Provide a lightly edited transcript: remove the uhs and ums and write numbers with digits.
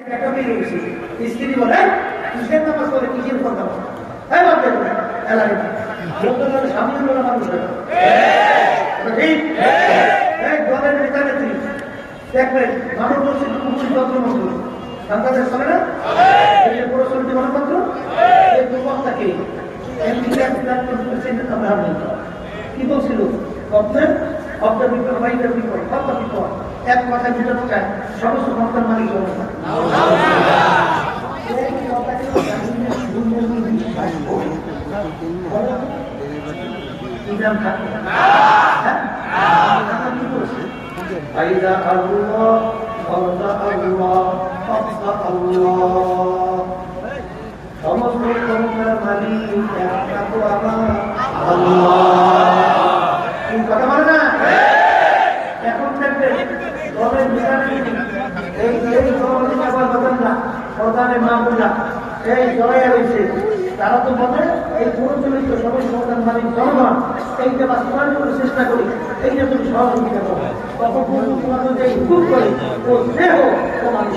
একটা মেয়ে রয়েছে, স্ত্রী বলে কিসের নামাজ পড়ে কিসের কথা বলে, হ্যাঁ বাদ দেবো এলাকায় লোকদের স্বামী বলে মানুষ হয় ঠিক। এই দলের নেতা নেত্রী দেখবেন মানব দর্শিত কুকুর যন্ত্র মন্ত্র সন্তানের চলে না, এই যে পুরস্কৃতি গণতন্ত্র, এই দুর্বলতাকে কি বলছিল এক কথায় বুঝানো যায় সমস্ত ক্ষমতার মালিক সমস্ত ক্ষমতার মালিক একমাত্র আমার আল্লাহ। কথা বলে না এখন দেখবেন দলের এই প্রধানের মা বোনরা এই জড়াইয়া রয়েছে, তারা তো বলে এই প্রচলিত সবাই সমাধান মালিক জনগণ এইটা বাস্তবায়ন করার চেষ্টা করি, এইটা তুমি সহযোগিতা করো, তখন তোমাদের যে খুব করে ও স্নেহ ও মানুষ